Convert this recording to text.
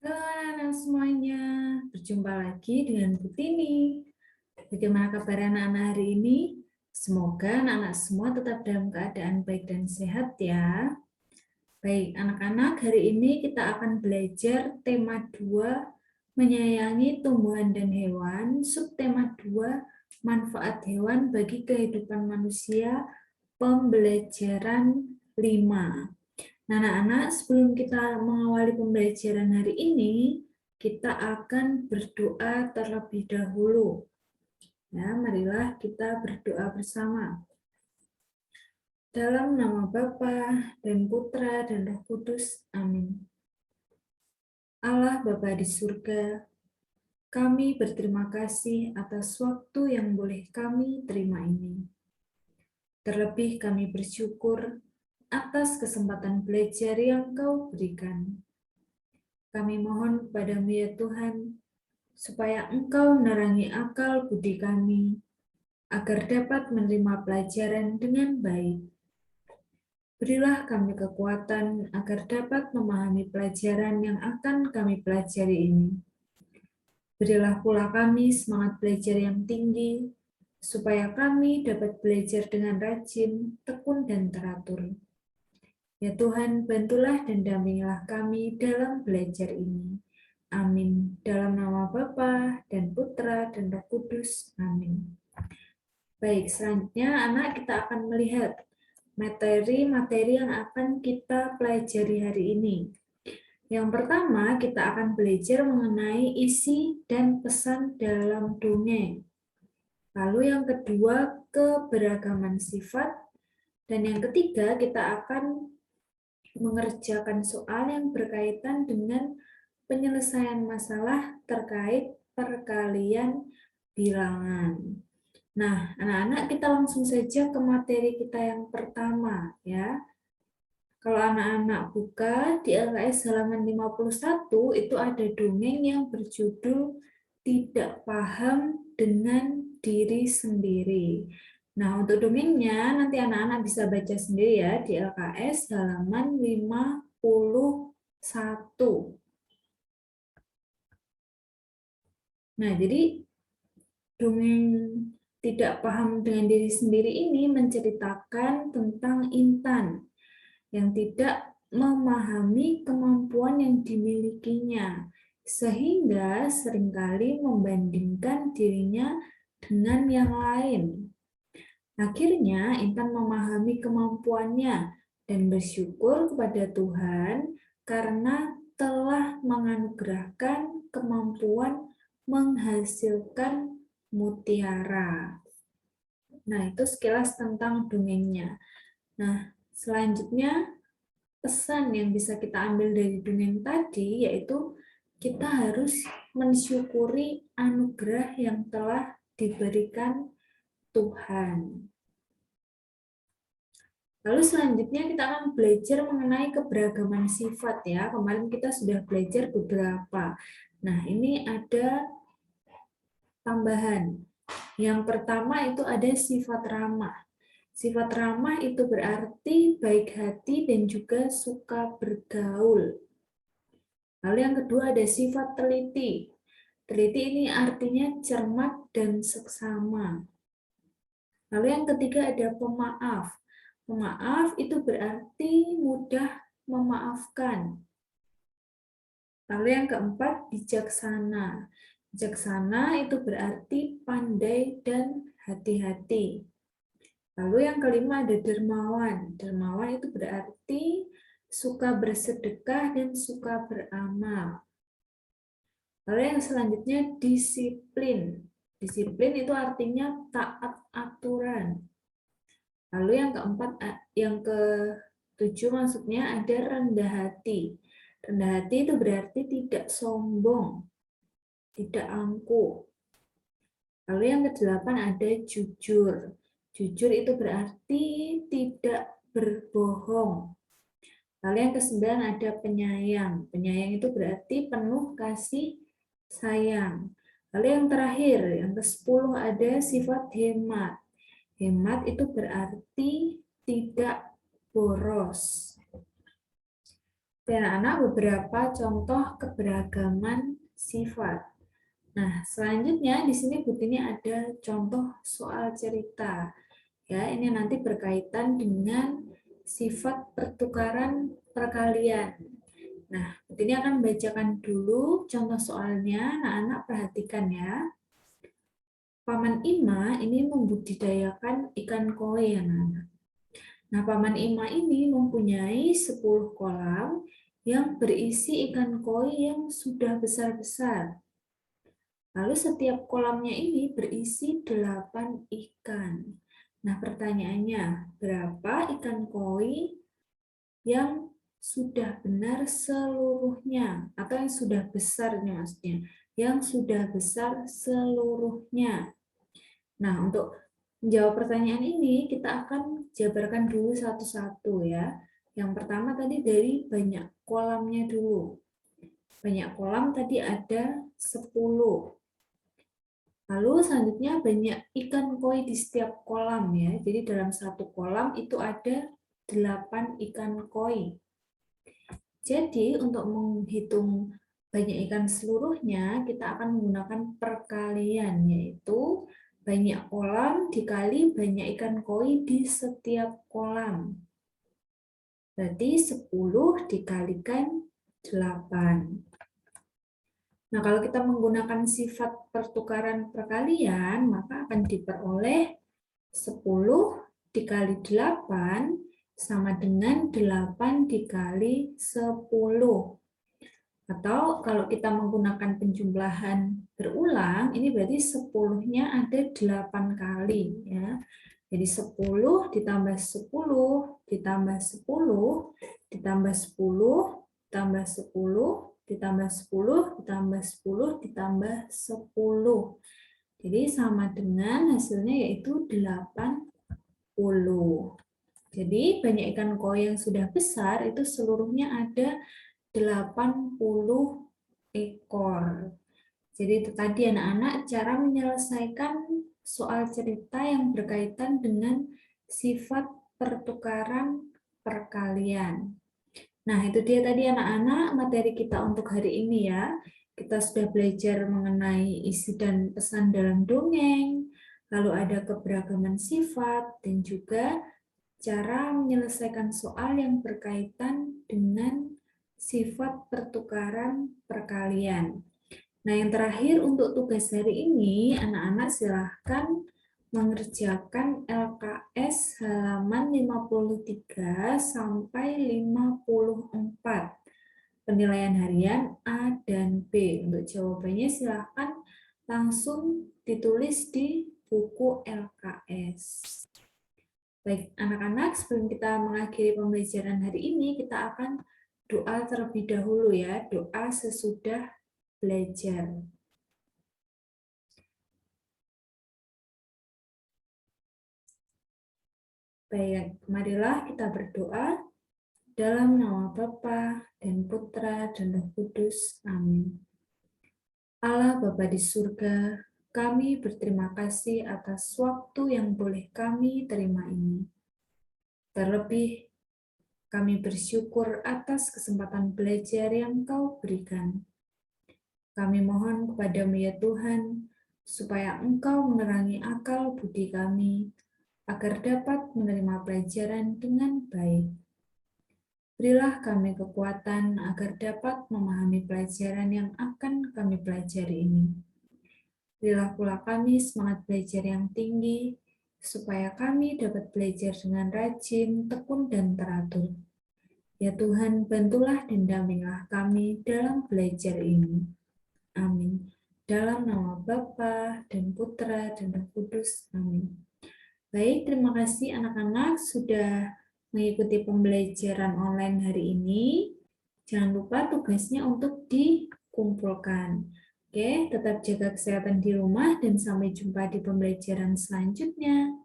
Halo anak-anak semuanya, berjumpa lagi dengan Bu Tini. Bagaimana kabar anak-anak hari ini? Semoga anak-anak semua tetap dalam keadaan baik dan sehat ya. Baik, anak-anak, hari ini kita akan belajar tema 2, menyayangi tumbuhan dan hewan, subtema 2, manfaat hewan bagi kehidupan manusia, pembelajaran 5. Nah, anak-anak, sebelum kita mengawali pembelajaran hari ini, kita akan berdoa terlebih dahulu. Ya, marilah kita berdoa bersama. Dalam nama Bapa dan Putra dan Roh Kudus. Amin. Allah Bapa di surga, kami berterima kasih atas waktu yang boleh kami terima ini. Terlebih kami bersyukur atas kesempatan belajar yang Kau berikan. Kami mohon kepadamu ya Tuhan, supaya Engkau menerangi akal budi kami, agar dapat menerima pelajaran dengan baik. Berilah kami kekuatan agar dapat memahami pelajaran yang akan kami pelajari ini. Berilah pula kami semangat belajar yang tinggi, supaya kami dapat belajar dengan rajin, tekun, dan teratur. Ya Tuhan, bantulah dan dampingilah kami dalam belajar ini. Amin. Dalam nama Bapa dan Putra dan Roh Kudus. Amin. Baik, selanjutnya anak kita akan melihat materi-materi yang akan kita pelajari hari ini. Yang pertama, kita akan belajar mengenai isi dan pesan dalam dongeng. Lalu yang kedua, keberagaman sifat. Dan yang ketiga, kita akan mengerjakan soal yang berkaitan dengan penyelesaian masalah terkait perkalian bilangan. Nah, anak-anak, kita langsung saja ke materi kita yang pertama ya. Kalau anak-anak buka di LKS halaman 51 itu ada dongeng yang berjudul Tidak Paham dengan Diri Sendiri. Nah, untuk dongengnya nanti anak-anak bisa baca sendiri ya di LKS halaman 51. Nah, jadi dongeng tidak paham dengan diri sendiri ini menceritakan tentang Intan yang tidak memahami kemampuan yang dimilikinya, sehingga seringkali membandingkan dirinya dengan yang lain. Akhirnya, Intan memahami kemampuannya dan bersyukur kepada Tuhan karena telah menganugerahkan kemampuan menghasilkan mutiara. Nah, itu sekilas tentang dongengnya. Nah, selanjutnya pesan yang bisa kita ambil dari dongeng tadi yaitu kita harus mensyukuri anugerah yang telah diberikan Tuhan. Lalu selanjutnya kita akan belajar mengenai keberagaman sifat ya. Kemarin kita sudah belajar beberapa. Nah, ini ada tambahan. Yang pertama itu ada sifat ramah. Sifat ramah itu berarti baik hati dan juga suka bergaul. Lalu yang kedua ada sifat teliti. Teliti ini artinya cermat dan seksama. Lalu yang ketiga ada pemaaf. Pemaaf itu berarti mudah memaafkan. Lalu yang keempat bijaksana. Bijaksana itu berarti pandai dan hati-hati. Lalu yang kelima ada dermawan. Dermawan itu berarti suka bersedekah dan suka beramal. Lalu yang selanjutnya disiplin. Disiplin itu artinya taat aturan. Lalu yang keempat, yang ketujuh maksudnya ada rendah hati. Rendah hati itu berarti tidak sombong, tidak angkuh. Lalu yang kedelapan ada jujur. Jujur itu berarti tidak berbohong. Lalu yang kesembilan ada penyayang. Penyayang itu berarti penuh kasih sayang. Lalu yang terakhir, yang ke-10 ada sifat hemat. Hemat itu berarti tidak boros. anak-anak beberapa contoh keberagaman sifat. Nah, selanjutnya di sini Butini ada contoh soal cerita. Ya, ini nanti berkaitan dengan sifat pertukaran perkalian. Nah, Butini akan bacakan dulu contoh soalnya. Anak-anak perhatikan ya. Paman Ima ini membudidayakan ikan koi, anak-anak. Nah, Paman Ima ini mempunyai 10 kolam yang berisi ikan koi yang sudah besar-besar. Lalu setiap kolamnya ini berisi 8 ikan. Nah, pertanyaannya, berapa ikan koi yang sudah benar seluruhnya? Atau yang sudah besar maksudnya? Yang sudah besar seluruhnya. Nah, untuk menjawab pertanyaan ini, kita akan jabarkan dulu satu-satu ya. Yang pertama tadi dari banyak kolamnya dulu. Banyak kolam tadi ada 10. Lalu selanjutnya banyak ikan koi di setiap kolam ya. Jadi dalam satu kolam itu ada 8 ikan koi. Jadi untuk menghitung banyak ikan seluruhnya, kita akan menggunakan perkalian, yaitu banyak kolam dikali banyak ikan koi di setiap kolam. Berarti 10 dikalikan 8. Nah, kalau kita menggunakan sifat pertukaran perkalian, maka akan diperoleh 10 dikali 8 sama dengan 8 dikali 10. Atau kalau kita menggunakan penjumlahan berulang, ini berarti 10-nya ada 8 kali. Ya. Jadi 10 ditambah 10, ditambah 10, ditambah 10, ditambah 10, ditambah 10, ditambah 10, ditambah 10. Jadi sama dengan hasilnya yaitu 80. Jadi banyak ikan koi yang sudah besar itu seluruhnya ada 80 ekor. Jadi itu tadi anak-anak cara menyelesaikan soal cerita yang berkaitan dengan sifat pertukaran perkalian. Nah, itu dia tadi anak-anak materi kita untuk hari ini ya. Kita sudah belajar mengenai isi dan pesan dalam dongeng, lalu ada keberagaman sifat, dan juga cara menyelesaikan soal yang berkaitan dengan sifat pertukaran perkalian. Nah, yang terakhir untuk tugas hari ini, anak-anak silahkan mengerjakan LKS halaman 53 sampai 54. Penilaian harian A dan B. Untuk jawabannya silahkan langsung ditulis di buku LKS. Baik, anak-anak, sebelum kita mengakhiri pembelajaran hari ini, kita akan doa terlebih dahulu ya, doa sesudah belajar. Baik, marilah kita berdoa dalam nama Bapa dan Putra dan Roh Kudus. Amin. Allah Bapa di surga, kami berterima kasih atas waktu yang boleh kami terima ini. Terlebih, kami bersyukur atas kesempatan belajar yang Kau berikan. Kami mohon kepada-Mu ya Tuhan, supaya Engkau menerangi akal budi kami, agar dapat menerima pelajaran dengan baik. Berilah kami kekuatan agar dapat memahami pelajaran yang akan kami pelajari ini. Berilah pula kami semangat belajar yang tinggi, supaya kami dapat belajar dengan rajin, tekun, dan teratur. Ya Tuhan, bantulah dan dampingilah kami dalam belajar ini. Amin. Dalam nama Bapa dan Putra dan Roh Kudus. Amin. Baik, terima kasih anak-anak sudah mengikuti pembelajaran online hari ini. Jangan lupa tugasnya untuk dikumpulkan. Oke, tetap jaga kesehatan di rumah dan sampai jumpa di pembelajaran selanjutnya.